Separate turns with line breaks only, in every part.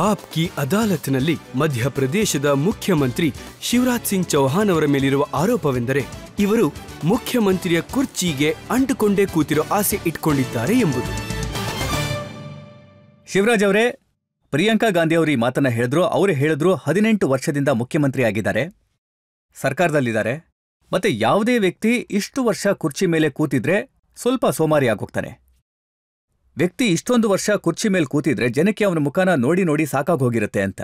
ಆಪ್ಕಿ ಅದಾಲತ್ನಲ್ಲಿ ಮಧ್ಯಪ್ರದೇಶದ ಮುಖ್ಯಮಂತ್ರಿ ಶಿವರಾಜ್ ಸಿಂಗ್ ಚೌಹಾಣ್ ಅವರ ಮೇಲಿರುವ ಆರೋಪವೆಂದರೆ ಇವರು ಮುಖ್ಯಮಂತ್ರಿಯ ಕುರ್ಚಿಗೆ ಅಂಟುಕೊಂಡೇ ಕೂತಿರೋ ಆಸೆ ಇಟ್ಕೊಂಡಿದ್ದಾರೆ ಎಂಬುದು.
ಶಿವರಾಜ್ ಅವರೇ, ಪ್ರಿಯಾಂಕಾ ಗಾಂಧಿ ಅವರು ಈ ಮಾತನ್ನ ಅವರೇ ಹೇಳಿದ್ರು 18 ವರ್ಷದಿಂದ ಮುಖ್ಯಮಂತ್ರಿ ಆಗಿದ್ದಾರೆ, ಸರ್ಕಾರದಲ್ಲಿದ್ದಾರೆ. ಮತ್ತೆ ಯಾವುದೇ ವ್ಯಕ್ತಿ ಇಷ್ಟು ವರ್ಷ ಕುರ್ಚಿ ಮೇಲೆ ಕೂತಿದ್ರೆ ಸ್ವಲ್ಪ ಸೋಮಾರಿ ಆಗೋಗ್ತಾನೆ. ವ್ಯಕ್ತಿ ಇಷ್ಟೊಂದು ವರ್ಷ ಕುರ್ಚಿ ಮೇಲೆ ಕೂತಿದ್ರೆ ಜನಕ್ಕೆ ಅವನ ಮುಖನ ನೋಡಿ ನೋಡಿ ಸಾಕಾಗೋಗಿರುತ್ತೆ ಅಂತ.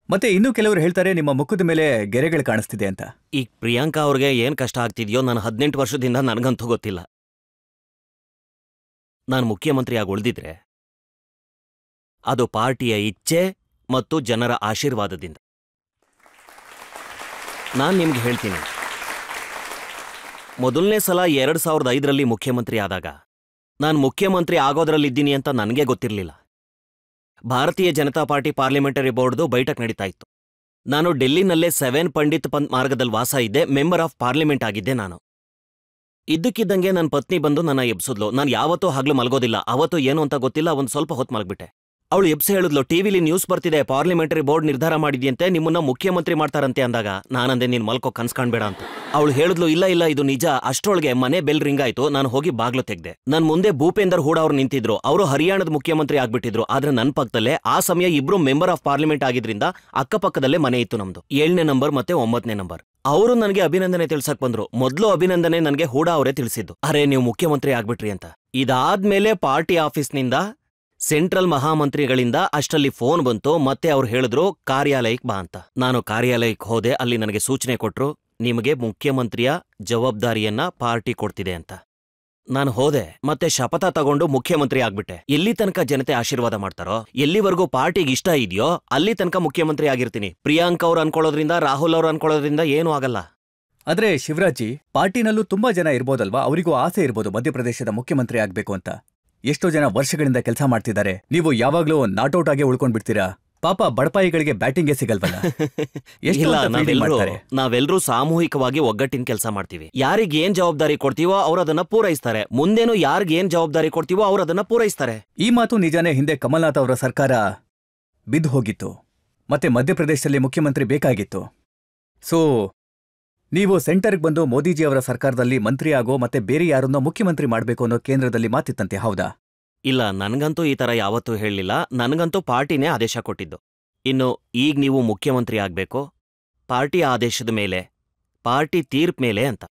ಮತ್ತೆ ಇನ್ನೂ ಕೆಲವರು ಹೇಳ್ತಾರೆ ನಿಮ್ಮ ಮುಖದ ಮೇಲೆ ಗೆರೆಗಳು ಕಾಣಿಸ್ತಿದೆ ಅಂತ.
ಈಗ ಪ್ರಿಯಾಂಕಾ ಅವ್ರಿಗೆ ಏನ್ ಕಷ್ಟ ಆಗ್ತಿದ್ಯೋ ನಾನು 18 ವರ್ಷದಿಂದ ನನಗಂತೂ ಗೊತ್ತಿಲ್ಲ. ನಾನು ಮುಖ್ಯಮಂತ್ರಿ ಆಗಿ ಉಳಿದಿದ್ರೆ ಅದು ಪಾರ್ಟಿಯ ಇಚ್ಛೆ ಮತ್ತು ಜನರ ಆಶೀರ್ವಾದದಿಂದ. ನಾನು ನಿಮ್ಗೆ ಹೇಳ್ತೀನಿ, ಮೊದಲನೇ ಸಲ 2005ರಲ್ಲಿ ಮುಖ್ಯಮಂತ್ರಿ ಆದಾಗ ನಾನು ಮುಖ್ಯಮಂತ್ರಿ ಆಗೋದ್ರಲ್ಲಿದ್ದೀನಿ ಅಂತ ನನಗೆ ಗೊತ್ತಿರಲಿಲ್ಲ. ಭಾರತೀಯ ಜನತಾ ಪಾರ್ಟಿ ಪಾರ್ಲಿಮೆಂಟರಿ ಬೋರ್ಡ್ದು ಬೈಠಕ್ ನಡೀತಾ ಇತ್ತು. ನಾನು ಡೆಲ್ಲಿನಲ್ಲೇ 7 ಪಂಡಿತ್ ಪಂತ್ ಮಾರ್ಗದಲ್ಲಿ ವಾಸ ಇದ್ದೆ, ಮೆಂಬರ್ ಆಫ್ ಪಾರ್ಲಿಮೆಂಟ್ ಆಗಿದ್ದೆ ನಾನು. ಇದ್ದಕ್ಕಿದ್ದಂಗೆ ನನ್ನ ಪತ್ನಿ ಬಂದು ನನ್ನ ಎಬ್ಸಿದ್ಲು. ನಾನು ಯಾವತ್ತೂ ಹಗ್ಲು ಮಲ್ಗೋದಿಲ್ಲ, ಅವತ್ತು ಏನು ಅಂತ ಗೊತ್ತಿಲ್ಲ, ಒಂದು ಸ್ವಲ್ಪ ಹೊತ್ತು ಮಲಗ್ಬಿಟ್ಟೆ. ಅವಳು ಎಬ್ಸಿ ಹೇಳಿದ್ಲು, ಟಿವಿಲಿ ನ್ಯೂಸ್ ಬರ್ತಿದೆ, ಪಾರ್ಲಿಮೆಂಟರಿ ಬೋರ್ಡ್ ನಿರ್ಧಾರ ಮಾಡಿದ್ಯಂತೆ, ನಿಮ್ಮನ್ನ ಮುಖ್ಯಮಂತ್ರಿ ಮಾಡ್ತಾರಂತೆ ಅಂದಾಗ ನಾನಂದೆ ನೀನ್ ಮಲ್ಕೋ ಕನ್ಸ್ಕಾಣ್ಬೇಡ ಅಂತ. ಅವಳು ಹೇಳಿದ್ಲು, ಇಲ್ಲ ಇಲ್ಲ ಇದು ನಿಜ. ಅಷ್ಟೊಳಗೆ ಮನೆ ಬೆಲ್ ರಿಂಗ್ ಆಯ್ತು. ನಾನು ಹೋಗಿ ಬಾಗ್ಲು ತೆಗ್ದೆ. ನನ್ ಮುಂದೆ ಭೂಪೇಂದರ್ ಹೂಡಾ ಅವ್ರು ನಿಂತಿದ್ರು. ಅವರು ಹರಿಯಾಣದ ಮುಖ್ಯಮಂತ್ರಿ ಆಗ್ಬಿಟ್ಟಿದ್ರು. ಆದ್ರೆ ನನ್ನ ಪಕ್ಕದಲ್ಲೇ ಆ ಸಮಯ ಇಬ್ರು ಮೆಂಬರ್ ಆಫ್ ಪಾರ್ಲಿಮೆಂಟ್ ಆಗಿದ್ರಿಂದ ಅಕ್ಕಪಕ್ಕದಲ್ಲೇ ಮನೆ ಇತ್ತು ನಮ್ದು, 7ನೇ ನಂಬರ್ ಮತ್ತೆ 9ನೇ ನಂಬರ್. ಅವರು ನನಗೆ ಅಭಿನಂದನೆ ತಿಳ್ಸಕ್ ಬಂದ್ರು. ಮೊದಲು ಅಭಿನಂದನೆ ನನಗೆ ಹೂಡಾ ಅವರೇ ತಿಳಿಸಿದ್ದು, ಅರೆ ನೀವು ಮುಖ್ಯಮಂತ್ರಿ ಆಗ್ಬಿಟ್ರಿ ಅಂತ. ಇದಾದ್ಮೇಲೆ ಪಾರ್ಟಿ ಆಫೀಸ್ನಿಂದ ಸೆಂಟ್ರಲ್ ಮಹಾಮಂತ್ರಿಗಳಿಂದ ಅಷ್ಟರಲ್ಲಿ ಫೋನ್ ಬಂತು. ಮತ್ತೆ ಅವ್ರು ಹೇಳಿದ್ರು ಕಾರ್ಯಾಲಯಕ್ಕೆ ಬಾ ಅಂತ. ನಾನು ಕಾರ್ಯಾಲಯಕ್ಕೆ ಹೋದೆ. ಅಲ್ಲಿ ನನಗೆ ಸೂಚನೆ ಕೊಟ್ರು, ನಿಮಗೆ ಮುಖ್ಯಮಂತ್ರಿಯ ಜವಾಬ್ದಾರಿಯನ್ನ ಪಾರ್ಟಿ ಕೊಡ್ತಿದೆ ಅಂತ. ನಾನು ಹೋದೆ, ಮತ್ತೆ ಶಪಥ ತಗೊಂಡು ಮುಖ್ಯಮಂತ್ರಿ ಆಗ್ಬಿಟ್ಟೆ. ಎಲ್ಲಿ ತನಕ ಜನತೆ ಆಶೀರ್ವಾದ ಮಾಡ್ತಾರೋ, ಎಲ್ಲಿವರೆಗೂ ಪಾರ್ಟಿಗೆ ಇಷ್ಟ ಇದೆಯೋ ಅಲ್ಲಿ ತನಕ ಮುಖ್ಯಮಂತ್ರಿ ಆಗಿರ್ತೀನಿ. ಪ್ರಿಯಾಂಕಾ ಅವ್ರು ಅನ್ಕೊಳ್ಳೋದ್ರಿಂದ, ರಾಹುಲ್ ಅವ್ರು ಅನ್ಕೊಳ್ಳೋದ್ರಿಂದ ಏನೂ ಆಗಲ್ಲ.
ಆದ್ರೆ ಶಿವರಾಜ್, ಪಾರ್ಟಿನಲ್ಲೂ ತುಂಬಾ ಜನ ಇರ್ಬೋದಲ್ವಾ, ಅವರಿಗೂ ಆಸೆ ಇರ್ಬೋದು ಮಧ್ಯಪ್ರದೇಶದ ಮುಖ್ಯಮಂತ್ರಿ ಆಗ್ಬೇಕು ಅಂತ. ಎಷ್ಟೋ ಜನ ವರ್ಷಗಳಿಂದ ಕೆಲಸ ಮಾಡ್ತಿದ್ದಾರೆ. ನೀವು ಯಾವಾಗ್ಲೂ ನಾಟ್ಔಟ್ ಆಗಿ ಉಳ್ಕೊಂಡ್ಬಿಡ್ತೀರಾ. ಪಾಪ ಬಡಪಾಯಿಗಳಿಗೆ ಬ್ಯಾಟಿಂಗೇ ಸಿಗಲ್ವಲ್ಲ.
ನಾವೆಲ್ಲರೂ ಸಾಮೂಹಿಕವಾಗಿ ಒಗ್ಗಟ್ಟಿನ ಕೆಲಸ ಮಾಡ್ತೀವಿ. ಯಾರಿಗೆ ಏನ್ ಜವಾಬ್ದಾರಿ ಕೊಡ್ತೀವೋ ಅವ್ರು ಅದನ್ನ ಪೂರೈಸ್ತಾರೆ. ಮುಂದೇನು ಯಾರಿಗೆ ಏನ್ ಜವಾಬ್ದಾರಿ ಕೊಡ್ತೀವೋ ಅವ್ರು ಅದನ್ನ ಪೂರೈಸ್ತಾರೆ.
ಈ ಮಾತು ನಿಜಾನೇ. ಹಿಂದೆ ಕಮಲ್ನಾಥ್ ಅವರ ಸರ್ಕಾರ ಬಿದ್ದು ಹೋಗಿತ್ತು, ಮತ್ತೆ ಮಧ್ಯಪ್ರದೇಶದಲ್ಲಿ ಮುಖ್ಯಮಂತ್ರಿ ಬೇಕಾಗಿತ್ತು. ಸೊ ನೀವು ಸೆಂಟರ್ಗೆ ಬಂದು ಮೋದಿಜಿ ಅವರ ಸರ್ಕಾರದಲ್ಲಿ ಮಂತ್ರಿ ಆಗೋ ಮತ್ತೆ ಬೇರೆ ಯಾರನ್ನೋ ಮುಖ್ಯಮಂತ್ರಿ ಮಾಡಬೇಕು ಅನ್ನೋ ಕೇಂದ್ರದಲ್ಲಿ ಮಾತಿತ್ತಂತೆ, ಹೌದಾ?
ಇಲ್ಲ, ನನಗಂತೂ ಈ ತರ ಯಾವತ್ತೂ ಹೇಳಲಿಲ್ಲ. ನನಗಂತೂ ಪಾರ್ಟಿನೇ ಆದೇಶ ಕೊಟ್ಟಿದ್ದು. ಇನ್ನು ಈಗ ನೀವು ಮುಖ್ಯಮಂತ್ರಿ ಆಗ್ಬೇಕು, ಪಾರ್ಟಿ ಆದೇಶದ ಮೇಲೆ, ಪಾರ್ಟಿ ತೀರ್ಪ್ ಮೇಲೆ ಅಂತ.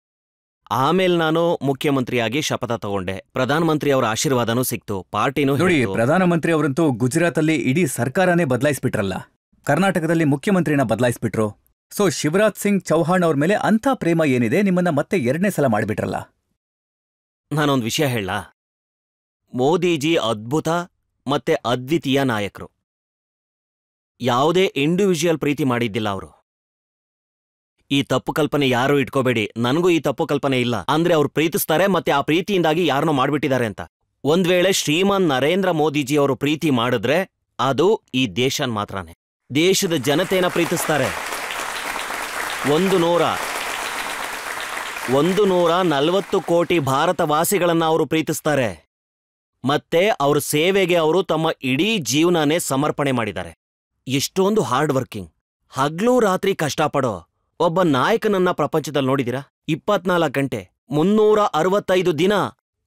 ಆಮೇಲೆ ನಾನು ಮುಖ್ಯಮಂತ್ರಿಯಾಗಿ ಶಪಥ ತಗೊಂಡೆ. ಪ್ರಧಾನಮಂತ್ರಿ ಅವರ ಆಶೀರ್ವಾದನೂ ಸಿಕ್ತು. ಪಾರ್ಟಿನೂ
ನೋಡಿ, ಪ್ರಧಾನಮಂತ್ರಿ ಅವರಂತೂ ಗುಜರಾತಲ್ಲಿ ಇಡೀ ಸರ್ಕಾರನೇ ಬದಲಾಯಿಸ್ಬಿಟ್ರಲ್ಲ, ಕರ್ನಾಟಕದಲ್ಲಿ ಮುಖ್ಯಮಂತ್ರಿನ ಬದಲಾಯಿಸ್ಬಿಟ್ರು. ಸೊ ಶಿವರಾಜ್ ಸಿಂಗ್ ಚೌಹಾಣ್ ಅವ್ರ ಮೇಲೆ ಅಂಥ ಪ್ರೇಮ ಏನಿದೆ, ನಿಮ್ಮನ್ನ ಮತ್ತೆ 2ನೇ ಸಲ ಮಾಡಿಬಿಟ್ರಲ್ಲ.
ನಾನೊಂದು ವಿಷಯ ಹೇಳ, ಮೋದಿಜಿ ಅದ್ಭುತ ಮತ್ತೆ ಅದ್ವಿತೀಯ ನಾಯಕರು. ಯಾವುದೇ ಇಂಡಿವಿಜುವಲ್ ಪ್ರೀತಿ ಮಾಡಿದ್ದಿಲ್ಲ ಅವರು. ಈ ತಪ್ಪು ಕಲ್ಪನೆ ಯಾರೂ ಇಟ್ಕೋಬೇಡಿ, ನನಗೂ ಈ ತಪ್ಪು ಕಲ್ಪನೆ ಇಲ್ಲ. ಅಂದ್ರೆ ಅವ್ರು ಪ್ರೀತಿಸ್ತಾರೆ ಮತ್ತೆ ಆ ಪ್ರೀತಿಯಿಂದಾಗಿ ಯಾರನ್ನೋ ಮಾಡ್ಬಿಟ್ಟಿದ್ದಾರೆ ಅಂತ. ಒಂದ್ ವೇಳೆ ಶ್ರೀಮಾನ್ ನರೇಂದ್ರ ಮೋದಿಜಿ ಅವರು ಪ್ರೀತಿ ಮಾಡಿದ್ರೆ ಅದು ಈ ದೇಶನ್ ಮಾತ್ರನೇ. ದೇಶದ ಜನತೆನ ಪ್ರೀತಿಸ್ತಾರೆ. 140 ಕೋಟಿ ಭಾರತವಾಸಿಗಳನ್ನ ಅವರು ಪ್ರೀತಿಸ್ತಾರೆ. ಮತ್ತೆ ಅವ್ರ ಸೇವೆಗೆ ಅವರು ತಮ್ಮ ಇಡೀ ಜೀವನನೇ ಸಮರ್ಪಣೆ ಮಾಡಿದ್ದಾರೆ. ಎಷ್ಟೊಂದು ಹಾರ್ಡ್ ವರ್ಕಿಂಗ್, ಹಗ್ಲೂ ರಾತ್ರಿ ಕಷ್ಟಪಡೋ ಒಬ್ಬ ನಾಯಕನನ್ನ ಪ್ರಪಂಚದಲ್ಲಿ ನೋಡಿದಿರಾ? 24 ಗಂಟೆ 365 ದಿನ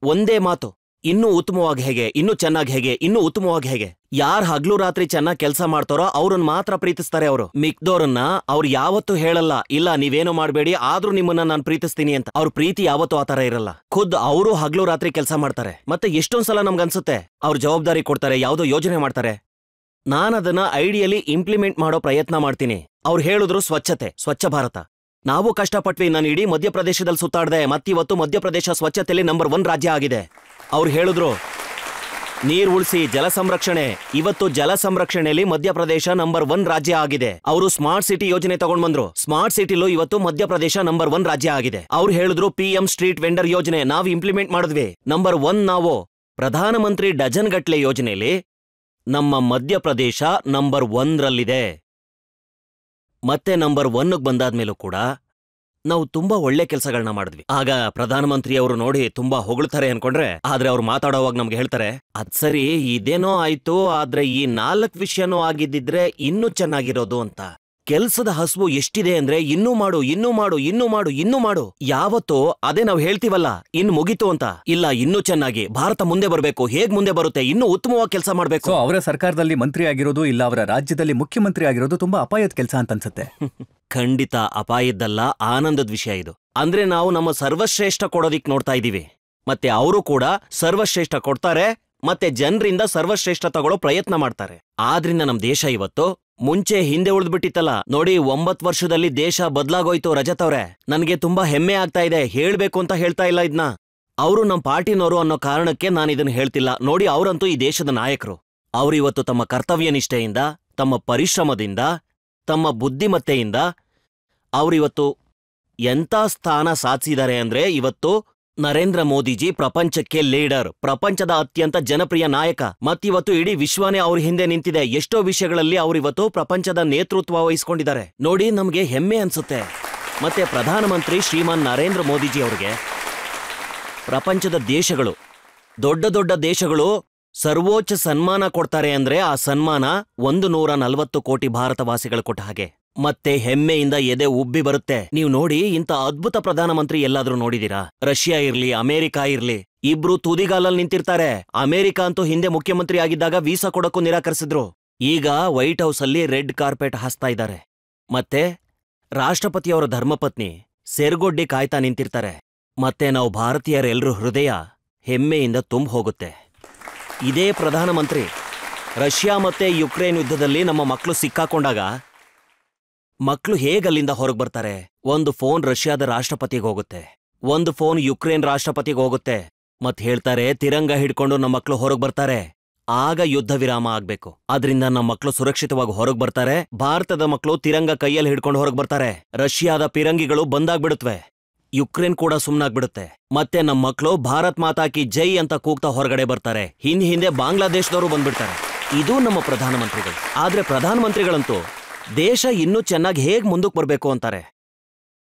ಒಂದೇ ಮಾತು, ಇನ್ನೂ ಉತ್ತಮವಾಗಿ ಹೇಗೆ, ಇನ್ನೂ ಚೆನ್ನಾಗಿ ಹೇಗೆ, ಇನ್ನೂ ಉತ್ತಮವಾಗಿ ಹೇಗೆ. ಯಾರ್ ಹಗ್ಲು ರಾತ್ರಿ ಚೆನ್ನಾಗಿ ಕೆಲಸ ಮಾಡ್ತಾರೋ ಅವ್ರನ್ನ ಮಾತ್ರ ಪ್ರೀತಿಸ್ತಾರೆ ಅವರು. ಮಿಕ್ದೋರನ್ನ ಅವ್ರು ಯಾವತ್ತೂ ಹೇಳಲ್ಲ, ಇಲ್ಲ ನೀವೇನು ಮಾಡಬೇಡಿ ಆದ್ರೂ ನಿಮ್ಮನ್ನ ನಾನು ಪ್ರೀತಿಸ್ತೀನಿ ಅಂತ. ಅವ್ರ ಪ್ರೀತಿ ಯಾವತ್ತೂ ಆತರ ಇರಲ್ಲ. ಖುದ್ ಅವರು ಹಗ್ಲು ರಾತ್ರಿ ಕೆಲಸ ಮಾಡ್ತಾರೆ. ಮತ್ತೆ ಎಷ್ಟೊಂದ್ಸಲ ನಮ್ಗನ್ಸುತ್ತೆ ಅವ್ರ ಜವಾಬ್ದಾರಿ ಕೊಡ್ತಾರೆ, ಯಾವುದೋ ಯೋಜನೆ ಮಾಡ್ತಾರೆ. ನಾನದನ್ನ ಐಡಿಯಲಿ ಇಂಪ್ಲಿಮೆಂಟ್ ಮಾಡೋ ಪ್ರಯತ್ನ ಮಾಡ್ತೀನಿ. ಅವ್ರು ಹೇಳಿದ್ರು ಸ್ವಚ್ಛತೆ, ಸ್ವಚ್ಛ ಭಾರತ. ನಾವು ಕಷ್ಟಪಟ್ವಿ. ನಾನು ಇಡೀ ಮಧ್ಯಪ್ರದೇಶದಲ್ಲಿ ಸುತ್ತಾಡ್ದೆ, ಮತ್ತಿವತ್ತು ಮಧ್ಯಪ್ರದೇಶ ಸ್ವಚ್ಛತೆಯಲ್ಲಿ ನಂಬರ್ 1 ರಾಜ್ಯ ಆಗಿದೆ. ಅವ್ರು ಹೇಳಿದ್ರು ನೀರು ಉಳಿಸಿ, ಜಲ ಸಂರಕ್ಷಣೆ. ಇವತ್ತು ಜಲ ಸಂರಕ್ಷಣೆಯಲ್ಲಿ ಮಧ್ಯಪ್ರದೇಶ ನಂಬರ್ 1 ರಾಜ್ಯ ಆಗಿದೆ. ಅವರು ಸ್ಮಾರ್ಟ್ ಸಿಟಿ ಯೋಜನೆ ತಗೊಂಡ್ ಬಂದ್ರು. ಸ್ಮಾರ್ಟ್ ಸಿಟಿಲೂ ಇವತ್ತು ಮಧ್ಯಪ್ರದೇಶ ನಂಬರ್ 1 ರಾಜ್ಯ ಆಗಿದೆ. ಅವ್ರು ಹೇಳಿದ್ರು PM ಸ್ಟ್ರೀಟ್ ವೆಂಡರ್ ಯೋಜನೆ ನಾವು ಇಂಪ್ಲಿಮೆಂಟ್ ಮಾಡಿದ್ವಿ, ನಂಬರ್ 1 ನಾವು. ಪ್ರಧಾನಮಂತ್ರಿ ಡಜನ್ ಗಟ್ಲೆ ಯೋಜನೆಯಲ್ಲಿ ನಮ್ಮ ಮಧ್ಯಪ್ರದೇಶ ನಂಬರ್ 1ರಲ್ಲಿದೆ. ಮತ್ತೆ ನಂಬರ್ 1ಗೆ ಬಂದಾದ್ಮೇಲೂ ಕೂಡ ನಾವು ತುಂಬಾ ಒಳ್ಳೆ ಕೆಲಸಗಳನ್ನ ಮಾಡಿದ್ವಿ. ಆಗ ಪ್ರಧಾನಮಂತ್ರಿಯವರು ನೋಡಿ ತುಂಬಾ ಹೊಗಳ್ತಾರೆ ಅನ್ಕೊಂಡ್ರೆ, ಆದ್ರೆ ಅವ್ರು ಮಾತಾಡೋವಾಗ ನಮ್ಗೆ ಹೇಳ್ತಾರೆ, ಅದ್ ಸರಿ ಇದೇನೋ ಆಯ್ತು, ಆದ್ರೆ ಈ 4 ವಿಷಯನೂ ಆಗಿದ್ದಿದ್ರೆ ಇನ್ನೂ ಚೆನ್ನಾಗಿರೋದು ಅಂತ. ಕೆಲ್ಸದ ಹಸುವು ಎಷ್ಟಿದೆ ಅಂದ್ರೆ ಇನ್ನೂ ಮಾಡು, ಇನ್ನೂ ಮಾಡು, ಇನ್ನೂ ಮಾಡು, ಇನ್ನೂ ಮಾಡು. ಯಾವತ್ತೋ ಅದೇ ನಾವು ಹೇಳ್ತೀವಲ್ಲ, ಇನ್ನು ಮುಗೀತು ಅಂತ. ಇಲ್ಲ, ಇನ್ನೂ ಚೆನ್ನಾಗಿ ಭಾರತ ಮುಂದೆ ಬರಬೇಕು. ಹೇಗ್ ಮುಂದೆ ಬರುತ್ತೆ? ಇನ್ನೂ ಉತ್ತಮವಾಗಿ ಕೆಲಸ ಮಾಡ್ಬೇಕು.
ಅವರ ಸರ್ಕಾರದಲ್ಲಿ ಮಂತ್ರಿ ಆಗಿರೋದು ಇಲ್ಲ ಅವರ ರಾಜ್ಯದಲ್ಲಿ ಮುಖ್ಯಮಂತ್ರಿ ಆಗಿರೋದು ತುಂಬಾ ಅಪಾಯದ ಕೆಲಸ ಅಂತ ಅನ್ಸುತ್ತೆ.
ಖಂಡಿತ ಅಪಾಯದ್ದಲ್ಲ, ಆನಂದದ ವಿಷಯ ಇದು. ಅಂದ್ರೆ ನಾವು ನಮ್ಮ ಸರ್ವಶ್ರೇಷ್ಠ ಕೊಡೋದಿಕ್ ನೋಡ್ತಾ ಇದೀವಿ, ಮತ್ತೆ ಅವರು ಕೂಡ ಸರ್ವಶ್ರೇಷ್ಠ ಕೊಡ್ತಾರೆ, ಮತ್ತೆ ಜನರಿಂದ ಸರ್ವಶ್ರೇಷ್ಠ ತಗೊಳ್ಳೋ ಪ್ರಯತ್ನ ಮಾಡ್ತಾರೆ. ಆದ್ರಿಂದ ನಮ್ ದೇಶ ಇವತ್ತು ಮುಂಚೆ ಹಿಂದೆ ಉಳಿದ್ಬಿಟ್ಟಿತ್ತಲ್ಲ ನೋಡಿ. 9 ವರ್ಷದಲ್ಲಿ ದೇಶ ಬದಲಾಗೋಯ್ತು. ರಜತ್ ಅವ್ರೆ, ನನ್ಗೆ ತುಂಬಾ ಹೆಮ್ಮೆ ಆಗ್ತಾ ಇದೆ. ಹೇಳ್ಬೇಕು ಅಂತ ಹೇಳ್ತಾ ಇಲ್ಲ ಇದನ್ನ. ಅವರು ನಮ್ ಪಾರ್ಟಿನವರು ಅನ್ನೋ ಕಾರಣಕ್ಕೆ ನಾನು ಇದನ್ನ ಹೇಳ್ತಿಲ್ಲ ನೋಡಿ. ಅವರಂತೂ ಈ ದೇಶದ ನಾಯಕರು. ಅವರಿವತ್ತು ತಮ್ಮ ಕರ್ತವ್ಯ ನಿಷ್ಠೆಯಿಂದ, ತಮ್ಮ ಪರಿಶ್ರಮದಿಂದ, ತಮ್ಮ ಬುದ್ಧಿಮತ್ತೆಯಿಂದ ಅವರಿವತ್ತು ಎಂಥ ಸ್ಥಾನ ಸಾಧಿಸಿದ್ದಾರೆ ಅಂದ್ರೆ, ಇವತ್ತು ನರೇಂದ್ರ ಮೋದಿಜಿ ಪ್ರಪಂಚಕ್ಕೆ ಲೀಡರ್, ಪ್ರಪಂಚದ ಅತ್ಯಂತ ಜನಪ್ರಿಯ ನಾಯಕ. ಮತ್ತಿವತ್ತು ಇಡೀ ವಿಶ್ವನೇ ಅವ್ರ ಹಿಂದೆ ನಿಂತಿದೆ. ಎಷ್ಟೋ ವಿಷಯಗಳಲ್ಲಿ ಅವರಿವತ್ತು ಪ್ರಪಂಚದ ನೇತೃತ್ವ ವಹಿಸ್ಕೊಂಡಿದ್ದಾರೆ ನೋಡಿ. ನಮ್ಗೆ ಹೆಮ್ಮೆ ಅನ್ಸುತ್ತೆ. ಮತ್ತೆ ಪ್ರಧಾನಮಂತ್ರಿ ಶ್ರೀಮಾನ್ ನರೇಂದ್ರ ಮೋದಿಜಿ ಅವ್ರಿಗೆ ಪ್ರಪಂಚದ ದೇಶಗಳು, ದೊಡ್ಡ ದೊಡ್ಡ ದೇಶಗಳು ಸರ್ವೋಚ್ಚ ಸನ್ಮಾನ ಕೊಡ್ತಾರೆ ಅಂದ್ರೆ, ಆ ಸನ್ಮಾನ 140 ಕೋಟಿ ಭಾರತವಾಸಿಗಳು ಕೊಟ್ಟ ಹಾಗೆ. ಮತ್ತೆ ಹೆಮ್ಮೆಯಿಂದ ಎದೆ ಉಬ್ಬಿ ಬರುತ್ತೆ. ನೀವು ನೋಡಿ, ಇಂಥ ಅದ್ಭುತ ಪ್ರಧಾನಮಂತ್ರಿ ಎಲ್ಲಾದ್ರೂ ನೋಡಿದೀರಾ? ರಷ್ಯಾ ಇರ್ಲಿ, ಅಮೆರಿಕಾ ಇರ್ಲಿ, ಇಬ್ರು ತುದಿಗಾಲಲ್ಲಿ ನಿಂತಿರ್ತಾರೆ. ಅಮೆರಿಕಾ ಅಂತೂ ಹಿಂದೆ ಮುಖ್ಯಮಂತ್ರಿ ಆಗಿದ್ದಾಗ ವೀಸಾ ಕೊಡಕ್ಕೂ ನಿರಾಕರಿಸಿದ್ರು. ಈಗ ವೈಟ್ ಹೌಸ್ ಅಲ್ಲಿ ರೆಡ್ ಕಾರ್ಪೆಟ್ ಹಾಸ್ತಾ ಇದ್ದಾರೆ. ಮತ್ತೆ ರಾಷ್ಟ್ರಪತಿಯವರ ಧರ್ಮಪತ್ನಿ ಸೆರ್ಗೊಡ್ಡಿ ಕಾಯ್ತಾ ನಿಂತಿರ್ತಾರೆ. ಮತ್ತೆ ನಾವು ಭಾರತೀಯರೆಲ್ಲರೂ ಹೃದಯ ಹೆಮ್ಮೆಯಿಂದ ತುಂಬ ಹೋಗುತ್ತೆ. ಇದೇ ಪ್ರಧಾನಮಂತ್ರಿ ರಷ್ಯಾ ಮತ್ತೆ ಯುಕ್ರೇನ್ ಯುದ್ಧದಲ್ಲಿ ನಮ್ಮ ಮಕ್ಕಳು ಸಿಕ್ಕಾಕೊಂಡಾಗ ಮಕ್ಕಳು ಹೇಗಲ್ಲಿಂದ ಹೊರಗೆ ಬರ್ತಾರೆ? ಒಂದು ಫೋನ್ ರಷ್ಯಾದ ರಾಷ್ಟ್ರಪತಿಗೆ ಹೋಗುತ್ತೆ, ಒಂದು ಫೋನ್ ಯುಕ್ರೇನ್ ರಾಷ್ಟ್ರಪತಿಗೆ ಹೋಗುತ್ತೆ. ಮತ್ ಹೇಳ್ತಾರೆ, ತಿರಂಗ ಹಿಡ್ಕೊಂಡು ನಮ್ಮ ಮಕ್ಕಳು ಹೊರಗೆ ಬರ್ತಾರೆ. ಆಗ ಯುದ್ಧ ವಿರಾಮ ಆಗ್ಬೇಕು. ಅದರಿಂದ ನಮ್ಮ ಮಕ್ಕಳು ಸುರಕ್ಷಿತವಾಗಿ ಹೊರಗೆ ಬರ್ತಾರೆ. ಭಾರತದ ಮಕ್ಕಳು ತಿರಂಗ ಕೈಯಲ್ಲಿ ಹಿಡ್ಕೊಂಡು ಹೊರಗೆ ಬರ್ತಾರೆ. ರಷ್ಯಾದ ಪಿರಂಗಿಗಳು ಬಂದಾಗ್ಬಿಡುತ್ತವೆ. ಯುಕ್ರೇನ್ ಕೂಡ ಸುಮ್ನಾಗ್ಬಿಡುತ್ತೆ. ಮತ್ತೆ ನಮ್ಮ ಮಕ್ಕಳು ಭಾರತ್ ಮಾತಾ ಕಿ ಜೈ ಅಂತ ಕೂಗ್ತಾ ಹೊರಗಡೆ ಬರ್ತಾರೆ. ಹಿಂದೆ ಬಾಂಗ್ಲಾದೇಶದವರು ಬಂದ್ಬಿಡ್ತಾರೆ. ಇದು ನಮ್ಮ ಪ್ರಧಾನಮಂತ್ರಿಗಳು. ಆದ್ರೆ ಪ್ರಧಾನಮಂತ್ರಿಗಳಂತೂ ದೇಶ ಇನ್ನೂ ಚೆನ್ನಾಗಿ ಹೇಗ್ ಮುಂದಕ್ಕೆ ಬರ್ಬೇಕು ಅಂತಾರೆ.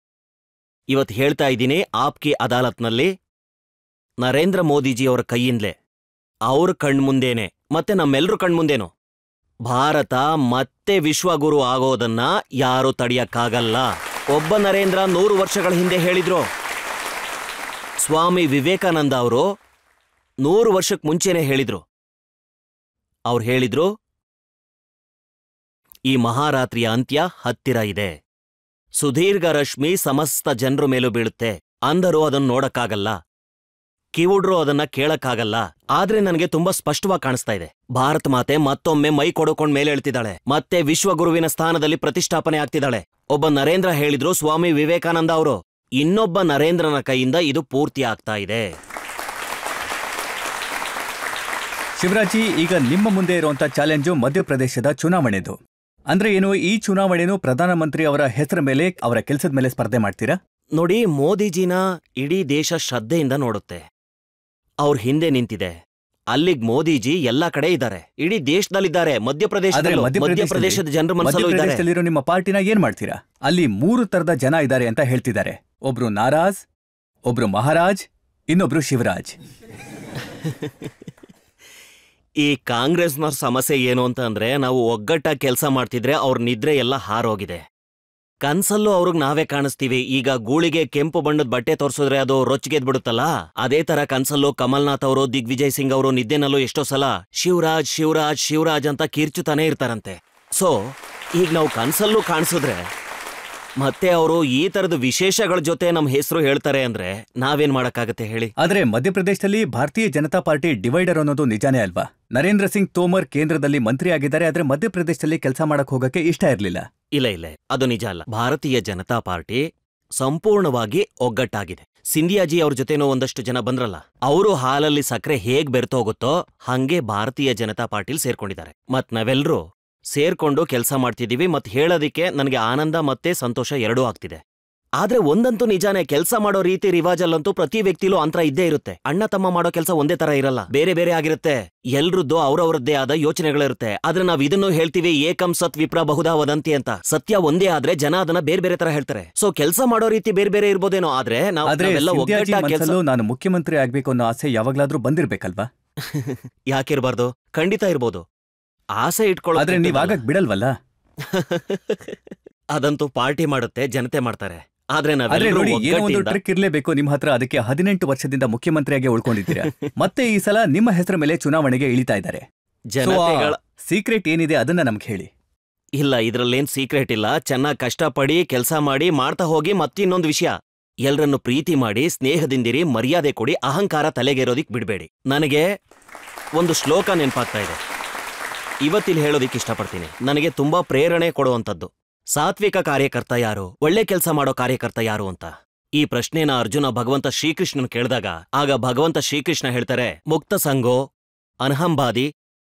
ಇವತ್ತು ಹೇಳ್ತಾ ಇದ್ದೀನಿ, ಆಪ್ಕಿ ಅದಾಲತ್ನಲ್ಲಿ ನರೇಂದ್ರ ಮೋದಿಜಿಯವರ ಕೈಯಿಂದಲೇ, ಅವ್ರ ಕಣ್ಮುಂದೇನೆ, ಮತ್ತೆ ನಮ್ಮೆಲ್ರ ಕಣ್ಮುಂದೇನು ಭಾರತ ಮತ್ತೆ ವಿಶ್ವಗುರು ಆಗೋದನ್ನ ಯಾರೂ ತಡೆಯಕ್ಕಾಗಲ್ಲ. ಒಬ್ಬ ನರೇಂದ್ರ 100 ವರ್ಷಗಳ ಹಿಂದೆ ಹೇಳಿದ್ರು. ಸ್ವಾಮಿ ವಿವೇಕಾನಂದ ಅವರು 100 ವರ್ಷಕ್ಕೆ ಮುಂಚೆನೆ ಹೇಳಿದ್ರು. ಅವ್ರು ಹೇಳಿದ್ರು, ಈ ಮಹಾರಾತ್ರಿಯ ಅಂತ್ಯ ಹತ್ತಿರ ಇದೆ. ಸುದೀರ್ಘ ರಶ್ಮಿ ಸಮಸ್ತ ಜನರ ಮೇಲೂ ಬೀಳುತ್ತೆ. ಅಂದರೂ ಅದನ್ನು ನೋಡಕ್ಕಾಗಲ್ಲ, ಕಿವುಡ್ರು ಅದನ್ನ ಕೇಳಕ್ಕಾಗಲ್ಲ. ಆದ್ರೆ ನನಗೆ ತುಂಬಾ ಸ್ಪಷ್ಟವಾಗಿ ಕಾಣಿಸ್ತಾ ಇದೆ, ಭಾರತ ಮಾತೆ ಮತ್ತೊಮ್ಮೆ ಮೈ ಕೊಡ್ಕೊಂಡ್ ಮೇಲೆ ಹೇಳ್ತಿದ್ದಾಳೆ. ಮತ್ತೆ ವಿಶ್ವಗುರುವಿನ ಸ್ಥಾನದಲ್ಲಿ ಪ್ರತಿಷ್ಠಾಪನೆ ಆಗ್ತಿದ್ದಾಳೆ. ಒಬ್ಬ ನರೇಂದ್ರ ಹೇಳಿದ್ರು, ಸ್ವಾಮಿ ವಿವೇಕಾನಂದ ಅವರು. ಇನ್ನೊಬ್ಬ ನರೇಂದ್ರನ ಕೈಯಿಂದ ಇದು ಪೂರ್ತಿ ಆಗ್ತಾ ಇದೆ.
ಶಿವರಾಜಿ, ಈಗ ನಿಮ್ಮ ಮುಂದೆ ಇರುವಂತ ಚಾಲೆಂಜು ಮಧ್ಯಪ್ರದೇಶದ ಚುನಾವಣೆದು. ಅಂದ್ರೆ ಏನು, ಈ ಚುನಾವಣೆನು ಪ್ರಧಾನಮಂತ್ರಿ ಅವರ ಹೆಸರ ಮೇಲೆ, ಅವರ ಕೆಲಸದ ಮೇಲೆ ಸ್ಪರ್ಧೆ ಮಾಡ್ತೀರಾ?
ನೋಡಿ, ಮೋದಿಜಿನ ಇಡೀ ದೇಶ ಶ್ರದ್ಧೆಯಿಂದ ನೋಡುತ್ತೆ. ಅವ್ರ ಹಿಂದೆ ನಿಂತಿದೆ. ಅಲ್ಲಿಗ್ ಮೋದಿಜಿ ಎಲ್ಲಾ ಕಡೆ ಇದ್ದಾರೆ, ಇಡೀ ದೇಶದಲ್ಲಿದ್ದಾರೆ. ಮಧ್ಯಪ್ರದೇಶದ ಜನರ ಮನಸ್ಸಲ್ಲೂ ಇದ್ದಾರೆ.
ನಿಮ್ಮ ಪಾರ್ಟಿನ ಏನ್ ಮಾಡ್ತೀರಾ? ಅಲ್ಲಿ 3 ತರದ ಜನ ಇದ್ದಾರೆ ಅಂತ ಹೇಳ್ತಿದ್ದಾರೆ. ಒಬ್ರು ನಾರಾಜ್, ಒಬ್ರು ಮಹಾರಾಜ್, ಇನ್ನೊಬ್ರು ಶಿವರಾಜ್.
ಈ ಕಾಂಗ್ರೆಸ್ನವ್ರ ಸಮಸ್ಯೆ ಏನು ಅಂತ ಅಂದ್ರೆ, ನಾವು ಒಗ್ಗಟ್ಟಾಗಿ ಕೆಲಸ ಮಾಡ್ತಿದ್ರೆ ಅವ್ರ ನಿದ್ರೆ ಎಲ್ಲ ಹಾರೋಗಿದೆ. ಕನ್ಸಲ್ಲೂ ಅವ್ರಿಗೆ ನಾವೇ ಕಾಣಿಸ್ತೀವಿ. ಈಗ ಗೂಳಿಗೆ ಕೆಂಪು ಬಣ್ಣದ ಬಟ್ಟೆ ತೋರಿಸಿದ್ರೆ ಅದು ರೊಚ್ಗೆದ್ಬಿಡುತ್ತಲ್ಲ, ಅದೇ ತರ ಕನ್ಸಲ್ಲೂ ಕಮಲ್ನಾಥ್ ಅವರು, ದಿಗ್ವಿಜಯ್ ಸಿಂಗ್ ಅವರು ನಿದ್ದೆನಲ್ಲೂ ಎಷ್ಟೋ ಸಲ ಶಿವರಾಜ್ ಶಿವರಾಜ್ ಶಿವರಾಜ್ ಅಂತ ಕಿರ್ಚುತ್ತಾನೆ ಇರ್ತಾರಂತೆ. ಸೊ ಈಗ ನಾವು ಕನ್ಸಲ್ಲೂ ಕಾಣಿಸಿದ್ರೆ ಮತ್ತೆ ಅವರು ಈ ತರದ ವಿಶೇಷಗಳ ಜೊತೆ ನಮ್ಮ ಹೆಸರು ಹೇಳ್ತಾರೆ ಅಂದ್ರೆ ನಾವೇನ್ ಮಾಡಕ್ಕಾಗತ್ತೆ ಹೇಳಿ?
ಆದ್ರೆ ಮಧ್ಯಪ್ರದೇಶದಲ್ಲಿ ಭಾರತೀಯ ಜನತಾ ಪಾರ್ಟಿ ಡಿವೈಡರ್ ಅನ್ನೋದು ನಿಜಾನೇ ಅಲ್ವಾ? ನರೇಂದ್ರ ಸಿಂಗ್ ತೋಮರ್ ಕೇಂದ್ರದಲ್ಲಿ ಮಂತ್ರಿ ಆಗಿದ್ದಾರೆ, ಆದ್ರೆ ಮಧ್ಯಪ್ರದೇಶದಲ್ಲಿ ಕೆಲಸ ಮಾಡಕ್ ಹೋಗಕ್ಕೆ ಇಷ್ಟ ಇರ್ಲಿಲ್ಲ.
ಇಲ್ಲ, ಅದು ನಿಜ ಅಲ್ಲ. ಭಾರತೀಯ ಜನತಾ ಪಾರ್ಟಿ ಸಂಪೂರ್ಣವಾಗಿ ಒಗ್ಗಟ್ಟಾಗಿದೆ. ಸಿಂಧಿಯಾಜಿ ಅವ್ರ ಜೊತೆನೂ ಒಂದಷ್ಟು ಜನ ಬಂದ್ರಲ್ಲ, ಅವರು ಹಾಲಲ್ಲಿ ಸಕ್ಕರೆ ಹೇಗ್ ಬೆರ್ತೋಗುತ್ತೋ ಹಂಗೆ ಭಾರತೀಯ ಜನತಾ ಪಾರ್ಟಿಲ್ ಸೇರ್ಕೊಂಡಿದ್ದಾರೆ. ಮತ್ ನಾವೆಲ್ಲರೂ ಸೇರ್ಕೊಂಡು ಕೆಲಸ ಮಾಡ್ತಿದೀವಿ. ಮತ್ ಹೇಳೋದಿಕ್ಕೆ ನನಗೆ ಆನಂದ ಮತ್ತೆ ಸಂತೋಷ ಎರಡೂ ಆಗ್ತಿದೆ. ಆದ್ರೆ ಒಂದಂತೂ ನಿಜಾನೇ, ಕೆಲಸ ಮಾಡೋ ರೀತಿ ರಿವಾಜಲ್ಲಂತೂ ಪ್ರತಿ ವ್ಯಕ್ತಿಲೂ ಅಂತರ ಇದ್ದೇ ಇರುತ್ತೆ. ಅಣ್ಣ ತಮ್ಮ ಮಾಡೋ ಕೆಲಸ ಒಂದೇ ತರ ಇರಲ್ಲ, ಬೇರೆ ಬೇರೆ ಆಗಿರುತ್ತೆ. ಎಲ್ರದ್ದು ಅವ್ರವ್ರದ್ದೇ ಆದ ಯೋಚನೆಗಳಿರುತ್ತೆ. ಆದ್ರೆ ನಾವ್ ಇದನ್ನು ಹೇಳ್ತೀವಿ, ಏಕಂ ಸತ್ ವಿಪ್ರ ಬಹುಧಾ ವದಂತಿ ಅಂತ. ಸತ್ಯ ಒಂದೇ ಆದ್ರೆ ಜನ ಅದನ್ನ ಬೇರೆ ಬೇರೆ ತರ ಹೇಳ್ತಾರೆ. ಸೊ ಕೆಲಸ ಮಾಡೋ ರೀತಿ ಬೇರೆ ಬೇರೆ ಇರ್ಬೋದೇನೋ, ಆದ್ರೆ ನಾವೆಲ್ಲ ಒಗ್ಗಟ್ಟಾಗಿ ಕೆಲಸ.
ನಾನು ಮುಖ್ಯಮಂತ್ರಿ ಆಗ್ಬೇಕು ಅನ್ನೋ ಆಸೆ ಯಾವಾಗ್ಲಾದ್ರೂ ಬಂದಿರ್ಬೇಕಲ್ವಾ?
ಯಾಕಿರ್ಬಾರ್ದು, ಖಂಡಿತ ಇರ್ಬೋದು. ಆಸೆ ಇಟ್ಕೊಳ್ಳೋ,
ಆದ್ರೆ ನೀವ್ ಆಗಕ್ ಬಿಡಲ್ವಲ್ಲ.
ಅದಂತೂ ಪಾರ್ಟಿ ಮಾಡುತ್ತೆ, ಜನತೆ ಮಾಡ್ತಾರೆ. ಆದ್ರೆ
ನೋಡಿ, ಏನೋ ಒಂದು ಟ್ರಿಕ್ ಇರ್ಲೇಬೇಕು ನಿಮ್ ಹತ್ರ. ಅದಕ್ಕೆ 18 ವರ್ಷದಿಂದ ಮುಖ್ಯಮಂತ್ರಿಯಾಗಿ ಉಳ್ಕೊಂಡಿದ್ದೀರಾ. ಮತ್ತೆ ಈ ಸಲ ನಿಮ್ಮ ಹೆಸರ ಮೇಲೆ ಚುನಾವಣೆಗೆ ಇಳಿತಾ ಇದ್ದಾರೆ. ಸೀಕ್ರೆಟ್ ಏನಿದೆ ಅದನ್ನ ನಮ್ಗೆ ಹೇಳಿ.
ಇಲ್ಲ, ಇದ್ರಲ್ಲೇನ್ ಸೀಕ್ರೆಟ್ ಇಲ್ಲ. ಚೆನ್ನಾಗಿ ಕಷ್ಟಪಡಿ, ಕೆಲಸ ಮಾಡಿ, ಮಾಡ್ತಾ ಹೋಗಿ. ಮತ್ತಿನ್ನೊಂದು ವಿಷಯ, ಎಲ್ರನ್ನು ಪ್ರೀತಿ ಮಾಡಿ, ಸ್ನೇಹದಿಂದಿರಿ, ಮರ್ಯಾದೆ ಕೊಡಿ, ಅಹಂಕಾರ ತಲೆಗೇರೋದಿಕ್ ಬಿಡ್ಬೇಡಿ. ನನಗೆ ಒಂದು ಶ್ಲೋಕ ನೆನಪಾಗ್ತಾ ಇದೆ, ಇವತ್ತಿಲ್ಲಿ ಹೇಳೋದಿಕ್ ಇಷ್ಟಪಡ್ತೀನಿ. ನನಗೆ ತುಂಬಾ ಪ್ರೇರಣೆ ಕೊಡುವಂಥದ್ದು. ಸಾತ್ವಿಕ ಕಾರ್ಯಕರ್ತ ಯಾರು, ಒಳ್ಳೆ ಕೆಲಸ ಮಾಡೋ ಕಾರ್ಯಕರ್ತ ಯಾರು ಅಂತ ಈ ಪ್ರಶ್ನೆನ ಅರ್ಜುನ ಭಗವಂತ ಶ್ರೀಕೃಷ್ಣನ್ ಕೇಳಿದಾಗ, ಆಗ ಭಗವಂತ ಶ್ರೀಕೃಷ್ಣ ಹೇಳ್ತಾರೆ, ಮುಕ್ತ ಸಂಗೋ ಅನಹಂಬಾದಿ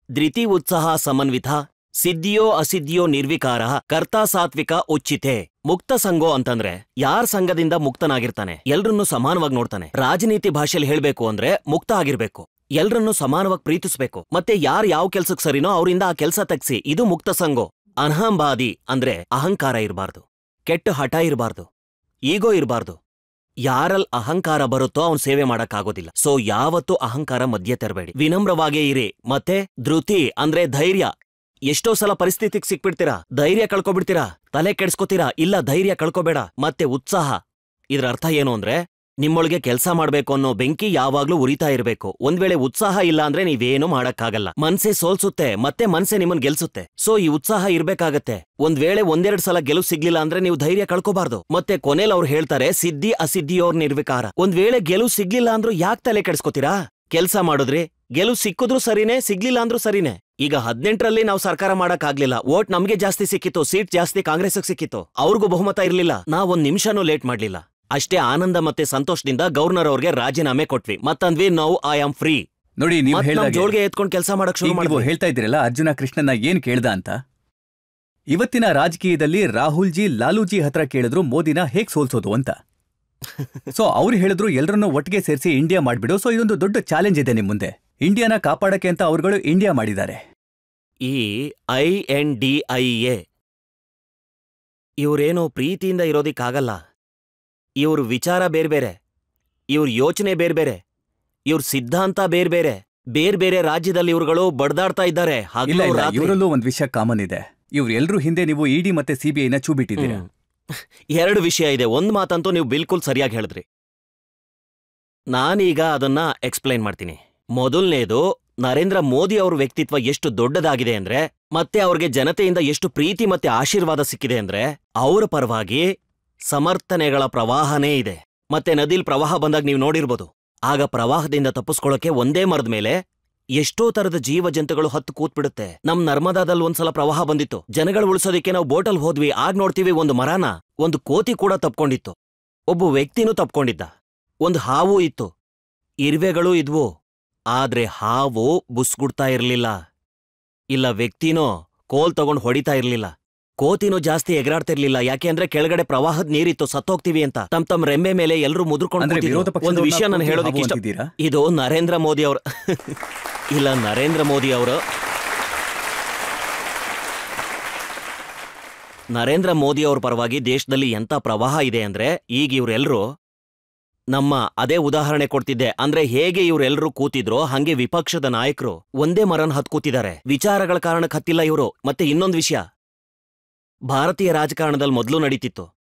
ಧೃತಿ ಉತ್ಸಾಹ ಸಮನ್ವಿತ ಸಿದ್ಧಿಯೋ ಅಸಿದ್ಧಿಯೋ ನಿರ್ವಿಕಾರ ಕರ್ತಾ ಸಾತ್ವಿಕ ಉಚ್ಚಿತೆ. ಮುಕ್ತ ಸಂಗೋ ಅಂತಂದ್ರೆ ಯಾರ್ ಸಂಘದಿಂದ ಮುಕ್ತನಾಗಿರ್ತಾನೆ, ಎಲ್ರನ್ನೂ ಸಮಾನವಾಗಿ ನೋಡ್ತಾನೆ. ರಾಜನೀತಿ ಭಾಷೆಯಲ್ಲಿ ಹೇಳ್ಬೇಕು ಅಂದ್ರೆ ಮುಕ್ತ ಆಗಿರ್ಬೇಕು, ಎಲ್ರನ್ನೂ ಸಮಾನವಾಗಿ ಪ್ರೀತಿಸ್ಬೇಕು. ಮತ್ತೆ ಯಾರ್ ಯಾವ ಕೆಲ್ಸಕ್ ಸರಿನೋ ಅವರಿಂದ ಆ ಕೆಲ್ಸ ತೆಗ್ಸಿ. ಇದು ಮುಕ್ತ ಸಂಗೋ. ಅನಹಂಬಾದಿ ಅಂದ್ರೆ ಅಹಂಕಾರ ಇರಬಾರ್ದು, ಕೆಟ್ಟ ಹಠ ಇರಬಾರ್ದು, ಈಗೋ ಇರಬಾರ್ದು. ಯಾರಲ್ಲಿ ಅಹಂಕಾರ ಬರುತ್ತೋ ಅವ್ನ್ ಸೇವೆ ಮಾಡಕ್ಕಾಗೋದಿಲ್ಲ. ಸೊ ಯಾವತ್ತೂ ಅಹಂಕಾರ ಮಧ್ಯೆ ತರಬೇಡಿ, ವಿನಮ್ರವಾಗೇ ಇರಿ. ಮತ್ತೆ ಧೃತಿ ಅಂದ್ರೆ ಧೈರ್ಯ. ಎಷ್ಟೋ ಸಲ ಪರಿಸ್ಥಿತಿಗೆ ಸಿಕ್ಬಿಡ್ತೀರಾ, ಧೈರ್ಯ ಕಳ್ಕೊಬಿಡ್ತೀರಾ, ತಲೆ ಕೆಡ್ಸ್ಕೊತೀರಾ. ಇಲ್ಲ, ಧೈರ್ಯ ಕಳ್ಕೊಬೇಡ. ಮತ್ತೆ ಉತ್ಸಾಹ, ಇದ್ರ ಅರ್ಥ ಏನು ಅಂದ್ರೆ ನಿಮ್ಮೊಳಗೆ ಕೆಲಸ ಮಾಡ್ಬೇಕು ಅನ್ನೋ ಬೆಂಕಿ ಯಾವಾಗ್ಲೂ ಉರಿತಾ ಇರಬೇಕು. ಒಂದ್ ವೇಳೆ ಉತ್ಸಾಹ ಇಲ್ಲ ಅಂದ್ರೆ ನೀವೇನು ಮಾಡಕ್ಕಾಗಲ್ಲ. ಮನ್ಸೆ ಸೋಲ್ಸುತ್ತೆ, ಮತ್ತೆ ಮನ್ಸೆ ನಿಮ್ಮನ್ ಗೆಲ್ಸುತ್ತೆ. ಸೊ ಈ ಉತ್ಸಾಹ ಇರ್ಬೇಕಾಗತ್ತೆ. ಒಂದ್ ವೇಳೆ ಒಂದೆರಡು ಸಲ ಗೆಲುವು ಸಿಗ್ಲಿಲ್ಲ ಅಂದ್ರೆ ನೀವು ಧೈರ್ಯ ಕಳ್ಕೋಬಾರ್ದು. ಮತ್ತೆ ಕೊನೆಲ್ ಅವ್ರು ಹೇಳ್ತಾರೆ, ಸಿದ್ಧಿ ಅಸಿದ್ಧಿಯೋರ್ ನಿರ್ವಿಕಾರ. ಒಂದ್ ವೇಳೆ ಗೆಲುವು ಸಿಗ್ಲಿಲ್ಲ ಅಂದ್ರೂ ಯಾಕೆ ತಲೆ ಕೆಡ್ಸ್ಕೊತೀರಾ? ಕೆಲ್ಸ ಮಾಡುದ್ರಿ, ಗೆಲುವು ಸಿಕ್ಕಿದ್ರು ಸರಿನೇ, ಸಿಗ್ಲಿಲ್ಲ ಅಂದ್ರೂ ಸರಿನೇ. ಈಗ 18ರಲ್ಲಿ ನಾವು ಸರ್ಕಾರ ಮಾಡಕ್ ಆಗ್ಲಿಲ್ಲ, ವೋಟ್ ನಮ್ಗೆ ಜಾಸ್ತಿ ಸಿಕ್ಕಿತ್ತು, ಸೀಟ್ ಜಾಸ್ತಿ ಕಾಂಗ್ರೆಸ್ಗೆ ಸಿಕ್ಕಿತ್ತು, ಅವ್ರಿಗೂ ಬಹುಮತ ಇರ್ಲಿಲ್ಲ. ನಾವೊಂದ್ ನಿಮಿಷನೂ ಲೇಟ್ ಮಾಡ್ಲಿಲ್ಲ. ಅಷ್ಟೇ ಆನಂದ ಮತ್ತೆ ಸಂತೋಷದಿಂದ ಗವರ್ನರ್ ಅವ್ರಿಗೆ ರಾಜೀನಾಮೆ ಕೊಟ್ವಿ. ಮತ್ತಂದ್ವಿ, ನಾವು ಐ ಆಮ್ ಫ್ರೀ.
ನೋಡಿ, ನೀವು
ಜೋಳ್ಗೆ ಎತ್ಕೊಂಡು ಕೆಲಸ ಮಾಡಕ್ ಶುರು ಮಾಡಿ.
ಹೇಳ್ತಾ ಇದ್ದೀರಲ್ಲ, ಅರ್ಜುನ ಕೃಷ್ಣನ್ನ ಏನ್ ಕೇಳ್ದ ಅಂತ. ಇವತ್ತಿನ ರಾಜಕೀಯದಲ್ಲಿ ರಾಹುಲ್ ಜಿ ಲಾಲೂಜಿ ಹತ್ರ ಕೇಳಿದ್ರು ಮೋದಿನ ಹೇಗ್ ಸೋಲ್ಸೋದು ಅಂತ. ಸೊ ಅವ್ರು ಹೇಳಿದ್ರು ಎಲ್ರನ್ನೂ ಒಟ್ಟಿಗೆ ಸೇರಿಸಿ ಇಂಡಿಯಾ ಮಾಡ್ಬಿಡು. ಸೊ ಇದೊಂದು ದೊಡ್ಡ ಚಾಲೆಂಜ್ ಇದೆ ನಿಮ್ ಮುಂದೆ. ಇಂಡಿಯಾನ ಕಾಪಾಡಕ್ಕೆ ಅಂತ ಅವ್ರುಗಳು ಇಂಡಿಯಾ ಮಾಡಿದ್ದಾರೆ.
ಈ INDIA ಇವ್ರೇನೋ ಪ್ರೀತಿಯಿಂದ ಇರೋದಿಕ್ಕಾಗಲ್ಲ. ಇವ್ರ ವಿಚಾರ ಬೇರ್ಬೇರೆ, ಇವ್ರ ಯೋಚನೆ ಬೇರ್ಬೇರೆ, ಇವ್ರ ಸಿದ್ಧಾಂತ ಬೇರ್ಬೇರೆ. ಬೇರ್ಬೇರೆ ರಾಜ್ಯದಲ್ಲಿ ಇವ್ರುಗಳು ಬಡ್ದಾಡ್ತಾ ಇದ್ದಾರೆ.
ಇವರಲ್ಲೂ ಒಂದ್ ವಿಷಯ ಕಾಮನ್ ಇದೆ. ಇವ್ರೆಲ್ರೂ ಹಿಂದೆ ನೀವು ED ಮತ್ತೆ CBIನ ಚೂ ಬಿಟ್ಟಿದ್ದೀರಾ.
2 ವಿಷಯ ಇದೆ. ಒಂದ್ ಮಾತಂತೂ ನೀವು ಬಿಲ್ಕುಲ್ ಸರಿಯಾಗಿ ಹೇಳಿದ್ರಿ. ನಾನೀಗ ಅದನ್ನ ಎಕ್ಸ್ಪ್ಲೈನ್ ಮಾಡ್ತೀನಿ. ಮೊದಲನೇದು, ನರೇಂದ್ರ ಮೋದಿ ಅವ್ರ ವ್ಯಕ್ತಿತ್ವ ಎಷ್ಟು ದೊಡ್ಡದಾಗಿದೆ ಅಂದ್ರೆ, ಮತ್ತೆ ಅವ್ರಿಗೆ ಜನತೆಯಿಂದ ಎಷ್ಟು ಪ್ರೀತಿ ಮತ್ತೆ ಆಶೀರ್ವಾದ ಸಿಕ್ಕಿದೆ ಅಂದ್ರೆ, ಅವರ ಪರವಾಗಿ ಸಮರ್ಥನೆಗಳ ಪ್ರವಾಹನೇ ಇದೆ. ಮತ್ತೆ ನದಿಲ್ ಪ್ರವಾಹ ಬಂದಾಗ ನೀವು ನೋಡಿರ್ಬೋದು, ಆಗ ಪ್ರವಾಹದಿಂದ ತಪ್ಪಿಸ್ಕೊಳ್ಳೋಕೆ ಒಂದೇ ಮರದ ಮೇಲೆ ಎಷ್ಟೋ ತರದ ಜೀವ ಜಂತುಗಳು ಹತ್ತು ಕೂತ್ಬಿಡುತ್ತೆ. ನಮ್ ನರ್ಮದಾದಲ್ಲಿ ಒಂದ್ಸಲ ಪ್ರವಾಹ ಬಂದಿತ್ತು, ಜನಗಳು ಉಳಿಸೋದಿಕ್ಕೆ ನಾವು ಬೋಟಲ್ ಹೋದ್ವಿ. ಆಗ ನೋಡ್ತೀವಿ, ಒಂದು ಮರನ ಒಂದು ಕೋತಿ ಕೂಡ ತಪ್ಕೊಂಡಿತ್ತು, ಒಬ್ಬ ವ್ಯಕ್ತಿನೂ ತಪ್ಕೊಂಡಿದ್ದ, ಒಂದು ಹಾವು ಇತ್ತು, ಇರುವೆಗಳೂ ಇದ್ವು. ಆದ್ರೆ ಹಾವು ಬುಸ್ಗುಡ್ತಾ ಇರ್ಲಿಲ್ಲ, ಇಲ್ಲ ವ್ಯಕ್ತಿನೋ ಕೋಲ್ ತಗೊಂಡ್ ಹೊಡಿತಾ ಇರ್ಲಿಲ್ಲ, ಕೋತಿನೂ ಜಾಸ್ತಿ ಎಗರಾಡ್ತಿರ್ಲಿಲ್ಲ. ಯಾಕೆ ಅಂದ್ರೆ ಕೆಳಗಡೆ ಪ್ರವಾಹದ ನೀರಿತ್ತು, ಸತ್ತೋಗ್ತೀವಿ ಅಂತ ತಮ್ ರೆಂಬೆ ಮೇಲೆ ಎಲ್ಲರೂ ಮುದ್ರಕೊಂಡು. ಒಂದು ವಿಷಯ ನಾನು ಹೇಳೋದಕ್ಕೆ ಇಷ್ಟ, ಇದು ನರೇಂದ್ರ ಮೋದಿ ಅವ್ರ ಇಲ್ಲ ನರೇಂದ್ರ ಮೋದಿ ಅವರು ನರೇಂದ್ರ ಮೋದಿ ಅವ್ರ ಪರವಾಗಿ ದೇಶದಲ್ಲಿ ಎಂತ ಪ್ರವಾಹ ಇದೆ ಅಂದ್ರೆ, ಈಗ ಇವರೆಲ್ಲರೂ ನಮ್ಮ ಅದೇ ಉದಾಹರಣೆ ಕೊಡ್ತಿದ್ದೆ. ಅಂದ್ರೆ ಹೇಗೆ ಇವರೆಲ್ಲರೂ ಕೂತಿದ್ರೋ ಹಂಗೆ ವಿಪಕ್ಷದ ನಾಯಕರು ಒಂದೇ ಮರನ್ ಹತ್ ಕೂತಿದ್ದಾರೆ. ವಿಚಾರಗಳ ಕಾರಣಕ್ಕೆ ಹತ್ತಿಲ್ಲ ಇವರು. ಮತ್ತೆ ಇನ್ನೊಂದು ವಿಷಯ, ಭಾರತೀಯ ರಾಜಕಾರಣದಲ್ಲಿ ಮೊದಲು ನಡೀತಿತ್ತು,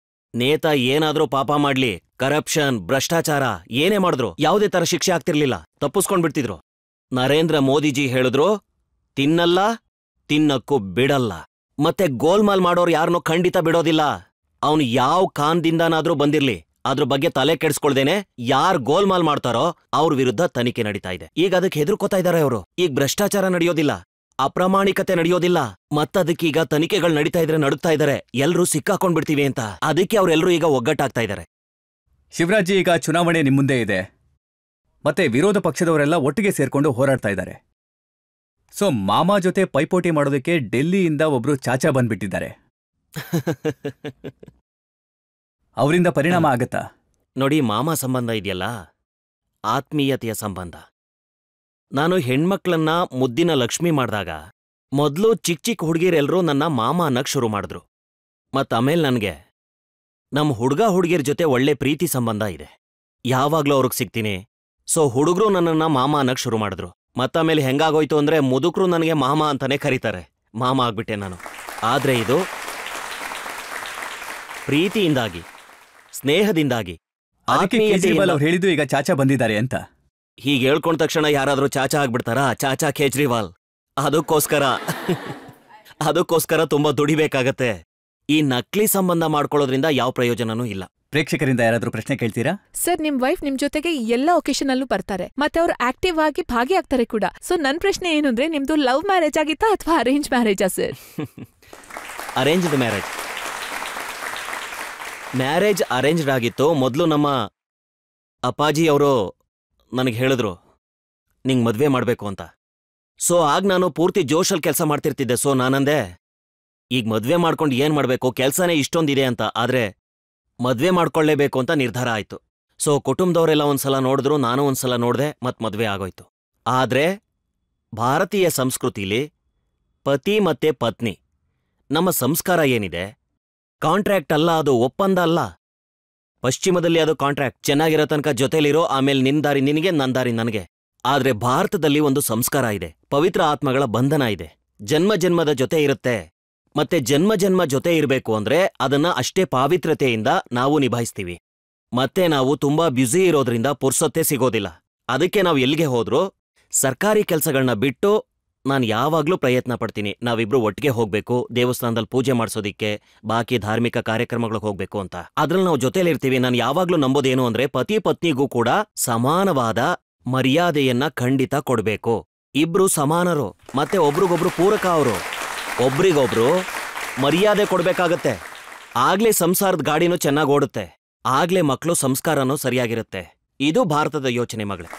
ನೇತಾ ಏನಾದ್ರೂ ಪಾಪ ಮಾಡ್ಲಿ, ಕರಪ್ಷನ್, ಭ್ರಷ್ಟಾಚಾರ ಏನೇ ಮಾಡಿದ್ರು ಯಾವುದೇ ತರ ಶಿಕ್ಷೆ ಆಗ್ತಿರ್ಲಿಲ್ಲ, ತಪ್ಪಿಸ್ಕೊಂಡ್ ಬಿಡ್ತಿದ್ರು. ನರೇಂದ್ರ ಮೋದಿಜಿ ಹೇಳಿದ್ರು, ತಿನ್ನಲ್ಲ, ತಿನ್ನಕ್ಕೂ ಬಿಡಲ್ಲ. ಮತ್ತೆ ಗೋಲ್ಮಾಲ್ ಮಾಡೋರು ಯಾರನ್ನೂ ಖಂಡಿತ ಬಿಡೋದಿಲ್ಲ. ಅವನು ಯಾವ ಕಾನ್ದಿಂದನಾದ್ರೂ ಬಂದಿರ್ಲಿ, ಅದ್ರ ಬಗ್ಗೆ ತಲೆ ಕೆಡಿಸ್ಕೊಳ್ದೇನೆ ಯಾರ್ ಗೋಲ್ಮಾಲ್ ಮಾಡ್ತಾರೋ ಅವ್ರ ವಿರುದ್ಧ ತನಿಖೆ ನಡೀತಾ ಇದೆ. ಈಗ ಅದಕ್ಕೆ ಹೆದರ್ಕೋತಾ ಇದಾರೆ ಅವರು. ಈಗ ಭ್ರಷ್ಟಾಚಾರ ನಡೆಯೋದಿಲ್ಲ, ಅಪ್ರಾಮಾಣಿಕತೆ ನಡೆಯೋದಿಲ್ಲ, ಮತ್ತದಕ್ಕೀಗ ತನಿಖೆಗಳು ನಡೀತಾ ಇದ್ರೆ ನಡುಗ್ತಾ ಇದಾರೆ, ಎಲ್ರೂ ಸಿಕ್ಕಾಕೊಂಡ್ಬಿಡ್ತೀವಿ ಅಂತ. ಅದಕ್ಕೆ ಅವ್ರೆಲ್ಲರೂ ಈಗ ಒಗ್ಗಟ್ಟಾಗ್ತಾ ಇದಾರೆ.
ಶಿವರಾಜ್, ಈಗ ಚುನಾವಣೆ ನಿಮ್ ಮುಂದೆ ಇದೆ, ಮತ್ತೆ ವಿರೋಧ ಪಕ್ಷದವರೆಲ್ಲ ಒಟ್ಟಿಗೆ ಸೇರ್ಕೊಂಡು ಹೋರಾಡ್ತಾ ಇದ್ದಾರೆ. ಸೊ ಮಾಮಾ ಜೊತೆ ಪೈಪೋಟಿ ಮಾಡೋದಕ್ಕೆ ಡೆಲ್ಲಿಯಿಂದ ಒಬ್ರು ಚಾಚಾ ಬಂದ್ಬಿಟ್ಟಿದ್ದಾರೆ. ಅವರಿಂದ ಪರಿಣಾಮ ಆಗತ್ತಾ?
ನೋಡಿ, ಮಾಮ ಸಂಬಂಧ ಇದೆಯಲ್ಲ, ಆತ್ಮೀಯತೆಯ ಸಂಬಂಧ. ನಾನು ಹೆಣ್ಮಕ್ಳನ್ನ ಮುದ್ದಿನ ಲಕ್ಷ್ಮಿ ಮಾಡಿದಾಗ ಮೊದಲು ಚಿಕ್ಕ ಚಿಕ್ಕ ಹುಡುಗಿರೆಲ್ಲರೂ ನನ್ನ ಮಾಮ ಅನ್ನಕ್ ಶುರು ಮಾಡಿದ್ರು. ಆಮೇಲೆ ನನಗೆ ನಮ್ಮ ಹುಡುಗಿರ ಜೊತೆ ಒಳ್ಳೆ ಪ್ರೀತಿ ಸಂಬಂಧ ಇದೆ. ಯಾವಾಗ್ಲೂ ಅವ್ರಿಗೆ ಸಿಗ್ತೀನಿ. ಸೊ ಹುಡುಗರು ನನ್ನನ್ನ ಮಾಮ ಅನ್ನಕ್ ಶುರು ಮಾಡಿದ್ರು. ಆಮೇಲೆ ಹೆಂಗಾಗೋಯ್ತು ಅಂದ್ರೆ ಮುದುಕರು ನನಗೆ ಮಾಮ ಅಂತಾನೆ ಕರೀತಾರೆ. ಮಾಮ ಆಗ್ಬಿಟ್ಟೆ ನಾನು. ಆದ್ರೆ ಇದು ಪ್ರೀತಿಯಿಂದಾಗಿ, ಸ್ನೇಹದಿಂದಾಗಿ,
ಕೇಜ್ರಿವಾಲ್ ಅವ್ರು ಹೇಳಿದ್ದು ಈಗ ಚಾಚಾ ಬಂದಿದ್ದಾರೆ ಅಂತ.
ಹೀಗೆ ಹೇಳ್ಕೊಂಡ ತಕ್ಷಣ ಯಾರಾದ್ರೂ ಚಾಚಾ ಆಗ್ಬಿಡ್ತಾರಾ? ಚಾಚಾ ಕೇಜ್ರಿವಾಲ್. ಅದಕ್ಕೋಸ್ಕರ ತುಂಬಾ ದುಡಿಬೇಕಾಗತ್ತೆ. ಈ ನಕಲಿ ಸಂಬಂಧ ಮಾಡ್ಕೊಳ್ಳೋದ್ರಿಂದ ಯಾವ ಪ್ರಯೋಜನನೂ ಇಲ್ಲ.
ಪ್ರೇಕ್ಷಕರಿಂದ ಯಾರಾದ್ರೂ ಪ್ರಶ್ನೆ ಕೇಳ್ತೀರಾ?
ಸರ್, ನಿಮ್ ವೈಫ್ ನಿಮ್ ಜೊತೆಗೆ ಎಲ್ಲಾ ಒಕೇಶನ್ ಅಲ್ಲೂ ಬರ್ತಾರೆ, ಮತ್ತೆ ಅವ್ರು ಆಕ್ಟಿವ್ ಆಗಿ ಭಾಗಿಯಾಗ್ತಾರೆ ಕೂಡ. ಸೊ ನನ್ ಪ್ರಶ್ನೆ ಏನು ಅಂದ್ರೆ, ನಿಮ್ದು ಲವ್ ಮ್ಯಾರೇಜ್ ಆಗಿತ್ತಾ ಅಥವಾ ಅರೇಂಜ್ ಮ್ಯಾರೇಜಾ sir?
Arranged marriage. Marriage arranged ಆಗಿತ್ತು. ಮೊದಲು ನಮ್ಮ ಅಪ್ಪಾಜಿ ಅವರು ನನಗೆ ಹೇಳಿದ್ರು, ನಿಂಗೆ ಮದ್ವೆ ಮಾಡ್ಬೇಕು ಅಂತ. ಸೊ ಆಗ ನಾನು ಪೂರ್ತಿ ಜೋಶಲ್ಲಿ ಕೆಲಸ ಮಾಡ್ತಿರ್ತಿದ್ದೆ. ಸೊ ನಾನಂದೆ, ಈಗ ಮದ್ವೆ ಮಾಡ್ಕೊಂಡು ಏನ್ ಮಾಡ್ಬೇಕು, ಕೆಲ್ಸನೇ ಇಷ್ಟೊಂದಿದೆ ಅಂತ. ಆದ್ರೆ ಮದ್ವೆ ಮಾಡ್ಕೊಳ್ಳೇಬೇಕು ಅಂತ ನಿರ್ಧಾರ ಆಯ್ತು. ಸೊ ಕುಟುಂಬದವರೆಲ್ಲ ಒಂದ್ಸಲ ನೋಡಿದ್ರು, ನಾನು ಒಂದ್ಸಲ ನೋಡ್ದೆ, ಮದ್ವೆ ಆಗೋಯ್ತು. ಆದ್ರೆ ಭಾರತೀಯ ಸಂಸ್ಕೃತಿಲಿ ಪತಿ ಮತ್ತೆ ಪತ್ನಿ, ನಮ್ಮ ಸಂಸ್ಕಾರ ಏನಿದೆ, ಕಾಂಟ್ರಾಕ್ಟ್ ಅಲ್ಲ, ಅದು ಒಪ್ಪಂದ ಅಲ್ಲ. ಪಶ್ಚಿಮದಲ್ಲಿ ಅದು ಕಾಂಟ್ರಾಕ್ಟ್. ಚೆನ್ನಾಗಿರೋ ತನಕ ಜೊತೆಲಿರೋ, ಆಮೇಲೆ ನಿನ್ ದಾರಿ ನಿನಗೆ, ನನ್ ದಾರಿ ನನಗೆ. ಆದ್ರೆ ಭಾರತದಲ್ಲಿ ಒಂದು ಸಂಸ್ಕಾರ ಇದೆ, ಪವಿತ್ರ ಆತ್ಮಗಳ ಬಂಧನ ಇದೆ. ಜನ್ಮ ಜನ್ಮದ ಜೊತೆ ಇರುತ್ತೆ. ಮತ್ತೆ ಜನ್ಮ ಜನ್ಮ ಜೊತೆ ಇರಬೇಕು ಅಂದ್ರೆ ಅದನ್ನ ಅಷ್ಟೇ ಪಾವಿತ್ರತೆಯಿಂದ ನಾವು ನಿಭಾಯಿಸ್ತೀವಿ. ಮತ್ತೆ ನಾವು ತುಂಬಾ ಬ್ಯುಸಿ ಇರೋದ್ರಿಂದ ಪುರ್ಸೊತ್ತೆ ಸಿಗೋದಿಲ್ಲ. ಅದಕ್ಕೆ ನಾವು ಎಲ್ಲಿಗೆ ಹೋದ್ರೂ ಸರ್ಕಾರಿ ಕೆಲಸಗಳನ್ನ ಬಿಟ್ಟು ನಾನು ಯಾವಾಗ್ಲೂ ಪ್ರಯತ್ನ ಪಡ್ತೀನಿ, ನಾವಿಬ್ರು ಒಟ್ಟಿಗೆ ಹೋಗ್ಬೇಕು, ದೇವಸ್ಥಾನದಲ್ಲಿ ಪೂಜೆ ಮಾಡಿಸೋದಿಕ್ಕೆ, ಬಾಕಿ ಧಾರ್ಮಿಕ ಕಾರ್ಯಕ್ರಮಗಳಿಗೆ ಹೋಗ್ಬೇಕು ಅಂತ. ಅದ್ರಲ್ಲಿ ನಾವು ಜೊತೆಲಿರ್ತೀವಿ. ನಾನು ಯಾವಾಗ್ಲೂ ನಂಬೋದೇನು ಅಂದ್ರೆ, ಪತಿ ಪತ್ನಿಗೂ ಕೂಡ ಸಮಾನವಾದ ಮರ್ಯಾದೆಯನ್ನ ಖಂಡಿತ ಕೊಡ್ಬೇಕು. ಇಬ್ರು ಸಮಾನರು, ಮತ್ತೆ ಒಬ್ರಿಗೊಬ್ರು ಪೂರಕ. ಅವರು ಒಬ್ರಿಗೊಬ್ರು ಮರ್ಯಾದೆ ಕೊಡ್ಬೇಕಾಗತ್ತೆ. ಆಗ್ಲೇ ಸಂಸಾರದ ಗಾಡಿನೂ ಚೆನ್ನಾಗಿ ಓಡುತ್ತೆ, ಆಗ್ಲೇ ಮಕ್ಕಳು ಸಂಸ್ಕಾರನೂ ಸರಿಯಾಗಿರುತ್ತೆ. ಇದು ಭಾರತದ ಯೋಚನೆ ಮಗಳೇ.